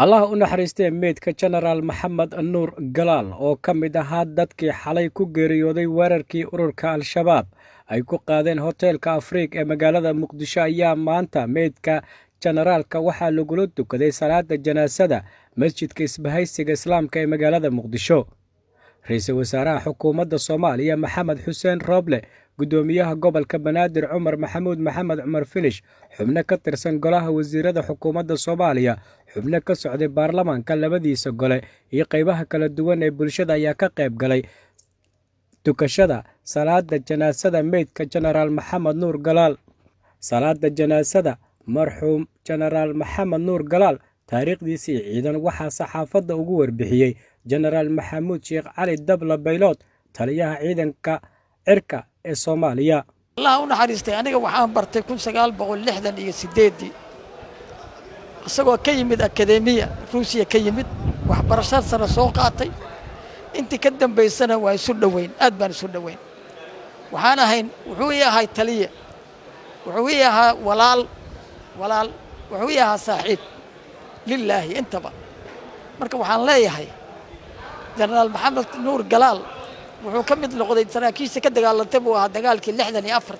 allah u naxariistay meydka jenaraal maxamed nuur galaal oo ka mid ahaa dadkii xalay ku geeriyooday weerarkii ururka al-shabaab ay ku qaadeen hoteelka afriik ee magaalada muqdisho ayaa maanta meydka jenaraalka waxaa lagula tukaday salaada janaasada masjidka isbahaysiga islaamka ee magaalada muqdisho. ra-iisul wasaaraha xukuumadda soomaaliya maxamed xuseen rooble, guddoomiyaha gobolka banaadir cumar maxamuud maxamed cumar filish, xubno ka tirsan golaha wasiirada xukuumadda soomaaliya, xubno ka socday baarlamaanka labadiisa gole iyo qaybaha kala duwan ee bulshada ayaa ka qayb galay tukashada salaada janaasada meydka jenaraal maxamed nuur galaal. salaada janaasada marxuum jenaraal maxamed nuur galaal taariikhdiisii ciidan waxaa saxaafadda ugu warbixiyey jenaraal maxamuud sheekh cali dabla baylood, taliyaha ciidanka cirka ee soomaaliya. allah u naxariistay, aniga waxaan bartay 1968 isagoo ka yimid akademiya ruusiya ka yimid, waxbarasho sare soo qaatay. intii ka dambaysana waa isu dhoweyn, aad baan isu dhoweyn. waxaan ahayn, wuxuu ii ahay taliye, wuxuu ii ahaa walaal, wuxuu ii ahaa saaxiib lilaahi intaba. marka waxaan leeyahay jenaraal maxamed nuur galaal wuxuu ka mid noqday saraakiisha ka dagaalantay buu ahaa dagaalkii 64.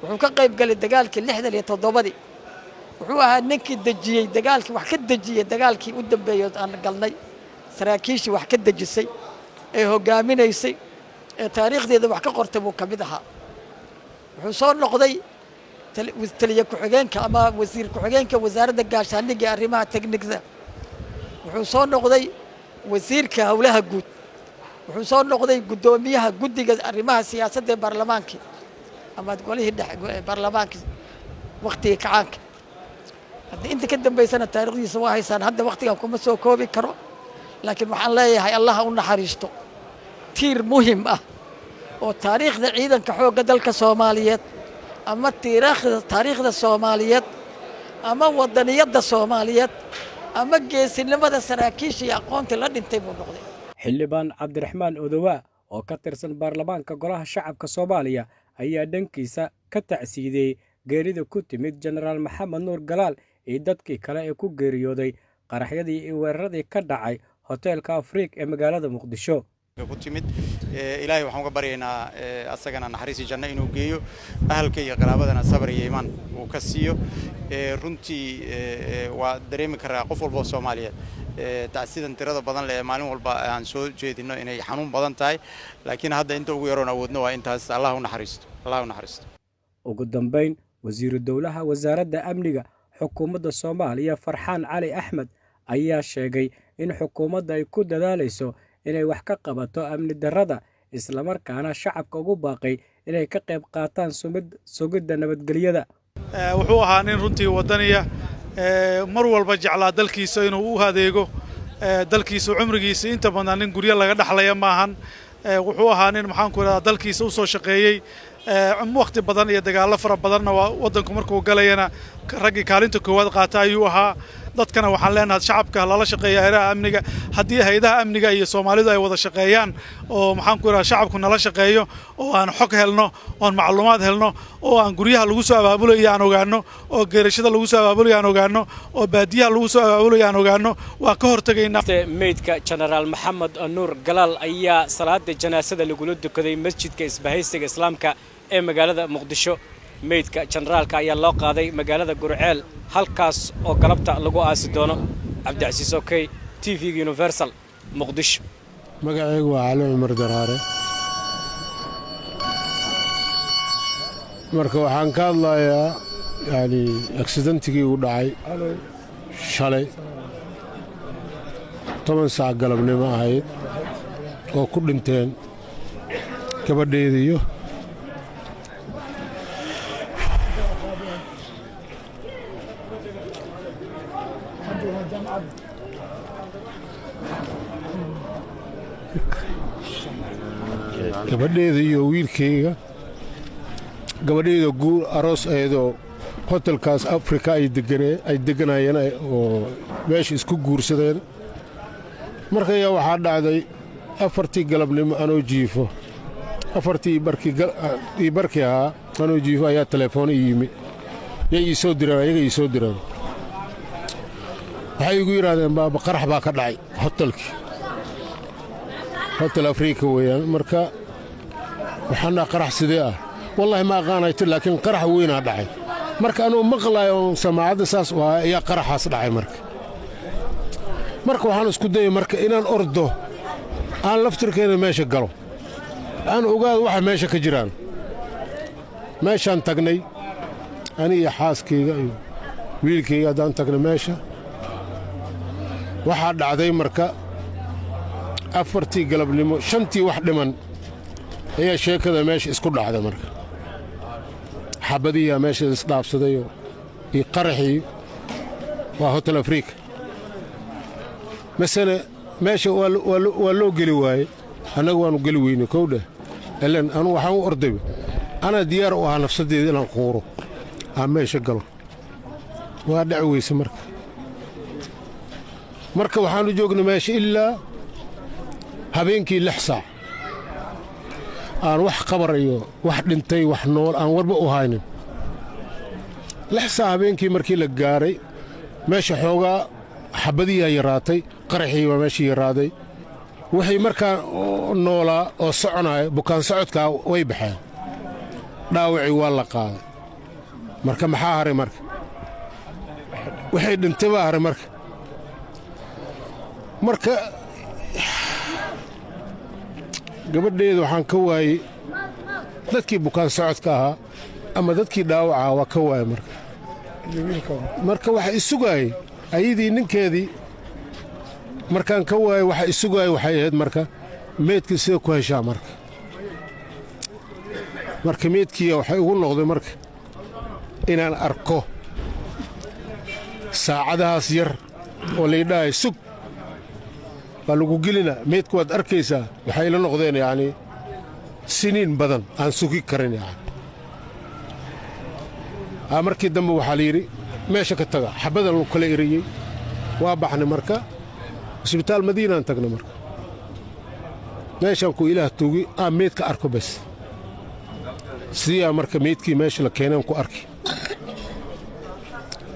wuxuu ka qayb galay dagaalkii 67. wuxuu ahaa ninkii dejiyey dagaalkii, wax ka dejiyey dagaalkii u dambeeyay aan galnay. saraakiishii wax ka dejisay ee hogaaminaysay ee taariikhdeeda wax ka qortay buu ka mid ahaa. wuxuu soo noqday taliye ku-xigeenka ama wasiir ku-xigeenka wasaaradda gaashaandhigga ee arrimaha teknikada. wuxuu soo noqday wasiirka howlaha guud. wuxuu soo noqday guddoomiyaha guddiga arrimaha siyaasadda ee baarlamaanka ama golihii dhexe baarlamaanka waqtigii kacaanka. haddii inta ka dambaysana taariikhdiisa waa haysaan, hadda waqtigan kuma soo koobi karo, laakiin waxaan leeyahay allah u naxariisto. tiir muhim ah oo taariikhda ciidanka xoogga dalka Soomaaliyeed ama taariikhda Soomaaliyeed ama wadaniyadda Soomaaliyeed ama geesinimada saraakiisha iyo aqoonta la dhintay buu noqday. xildhibaan cabdiraxmaan odowaa oo ka tirsan baarlamaanka golaha shacabka Soomaaliya ayaa dhankiisa ka tacsiidey geerida ku timid jenaraal maxamed nuur galaal iyo dadkii kale ee ku geeriyooday qaraxyadii iyo weeraradii ka dhacay hoteelka afriik ee magaalada muqdisho. ku timid ilaahay waxaan uga baryaynaa asagana naxariis janno inuu geeyo, ahalka iyo qaraabadana sabr iyo iimaan uu ka siiyo. runtii waa dareemi karaa qof walba oo Soomaaliyeed tacsiidan tirada badan leh maalin walba aan soo jeedino inay xanuun badan tahay, laakiin hadda inta ugu yaroon awoodno waa intaas. allah u naxariisto. ugu dambeyn, wasiiru dowlaha wasaaradda amniga xukuumadda Soomaaliya Farxaan Cali Axmed ayaa sheegay in xukuumadda ay ku dadaalayso inay wax ka qabato amni darrada, isla markaana shacabka ugu baaqay inay ka qayb qaataan sugidda nabadgelyada. wuxuu ahaa nin runtii wadaniya, mar walba jeclaa dalkiisa inuu u adeego dalkiisa. cumrigiisa inta badan nin guryo laga dhaxlaya maahan. wuxuu ahaa nin maxaan ku idhahdaa dalkiisa u soo shaqeeyey waqti badan iyo dagaallo fara badanna waddanku markuu galayana raggii kaalinta koowaad qaata ayuu ahaa. dadkana waxaan leenahay shacabka lala shaqeeya hay'adaha amniga. haddii hay'adaha amniga iyo Soomaalidu ay wada shaqeeyaan oo maxaan ku idhahdaa shacabku nala shaqeeyo oo aan xog helno, oo aan macluumaad helno, oo aan guryaha lagu soo abaabulayo aan ogaano, oo geerashada lagu soo abaabulayo aan ogaano, oo baadiyaha lagu soo abaabulayo aan ogaano, waa ka hortagaynaa. meydka jenaraal maxamed nuur galaal ayaa salaada janaasada lagula dukaday masjidka isbahaysiga islaamka ee magaalada muqdisho. meydka jenaraalka ayaa loo qaaday magaalada Gurceel, halkaas oo galabta lagu aasi doono. cabdicasiis okey, TV Universal, Muqdisho. magacaygu waa Cali Umar Daraare. marka waxaan ka hadlayaa accidentigii u dhacay shalay 10 saac galabnimo ahayd oo ku dhinteen gabadheediyo iyo wiilkayga. gabadheeda guur aroos ayadoo hotelkaas Afrika ay deganayeen oo meesha isku guursadeen. marka ayaa waxaa dhacday 4tii galabnimo anoo jiifo, 4tii barkii ahaa anoo jiifo ayaa telefoon ii yimi. ayaga ii soo direen. waxay igu yidhaahdeen baaba qarax baa ka dhacay hotelkii hotel afrika weeyaan marka waxaan dhaha qarax sidee ah wallahi ma aqaanayto laakiin qarax weynaa dhacay marka anuu maqlaayo oon samaacadda saas u ahaa ayaa qaraxaas dhacay marka waxaan isku dayay marka inaan ordo aan laftirkeeda meesha galo aan ogaado waxa meesha ka jiraan meeshaan tagnay ani iyo xaaskayga iyo wiilkayga haddaan tagnay meesha waxaa dhacday marka 4tii galabnimo 5tii wax dhiman ayaa sheekada meesha isku dhacday marka xabadiyaa meesha isdhaafsadayoo iyo qaraxii waa hotel afrika masale meesha waa loo geli waaye annaga waannu geli weyne kowdheh ilan anugu waxaan u ordayba anaa diyaar u ahaa nafsaddeeda inaan quuro aan meesha galo waa dhaci weyse marka waxaannu joognay meesha ilaa habeenkii 6 saac aan wax qabar iyo wax dhintay wax nool aan warba u haynin 6 saac habeenkii markii la gaaray meesha xoogaa xabadiyaa yaraatay qaraxii baa meeshii yaraaday wixii markaa noolaa oo soconaya bukaan socodkaa way baxeen dhaawacii waa la qaaday marka maxaa haray marka waxay dhintay baa haray marka gabadheeda waxaan ka waayey dadkii bukaan socodka ahaa ama dadkii dhaawacaha waa ka waayey marka waxa isugaayey ayadii ninkeedii markaan ka waayey waxa isugaayey waxay ahayd marka meydkii sida ku heshaa marka meydkiiya waxay ugu noqday marka inaan arko saacadahaas yar oo laydhahay sug waa lagu gelina meydka waad arkaysaa waxay ila noqdeen yacnii siniin badan aan sugi karin markii dambe waxaa la yidhi meesha ka taga xabbadan lu kala eriyey waa baxnay marka isbitaal madiinaan tagnay marka meeshaan ku ilaah tuugi aan meydka arko bas sidiyaa marka meydkii meesha la keeneen ku arki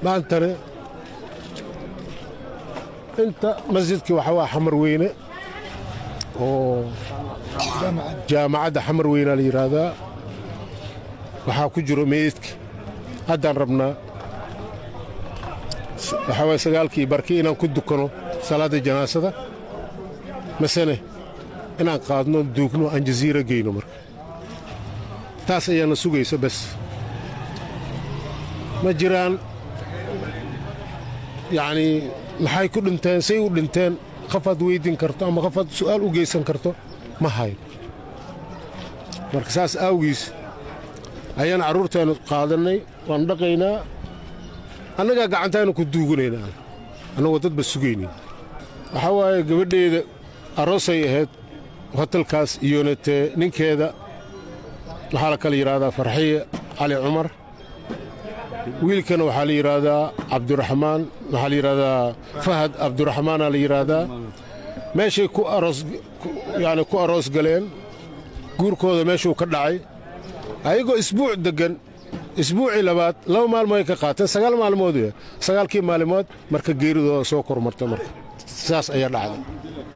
maantane inta masjidkii waxaa waa xamar weyne oo jaamacadda xamar weynaa la yidhaahdaa waxaa ku jiro meydka haddaan rabnaa waxaa waay 9kii barkii inaan ku dukano salaadda janaasada masene inaan qaadno duugno aan jasiira geyno marka taas ayaana sugaysa bas ma jiraan yacnii maxay ku dhinteen say u dhinteen qafaad weydin karto ama qafaad su'aal u geysan karto ma hayn marka saas aawgiis ayaan carruurteennu qaadannay waan dhaqaynaa annagaa gacantaaynu ku duuganaynaa annagoo dadba sugaynin waxaa waaye gabadheeda aroosay ahayd hotelkaas iyonatee ninkeeda waxaa la kala yidhaahdaa farxiye cali cumar wiilkana waxaa la yidhaahdaa cabdiraxmaan waxaa la yidhaahdaa fahad cabdiraxmaanaa la yidhaahdaa meeshay ku aroos galeen guurkooda meeshuu ka dhacay ayagoo isbuuc deggan isbuucii labaad 2 maalmo ay ka qaateen 9 maalmood 9kii maalmood marka geeridooda soo kormartay marka saas ayaa dhacday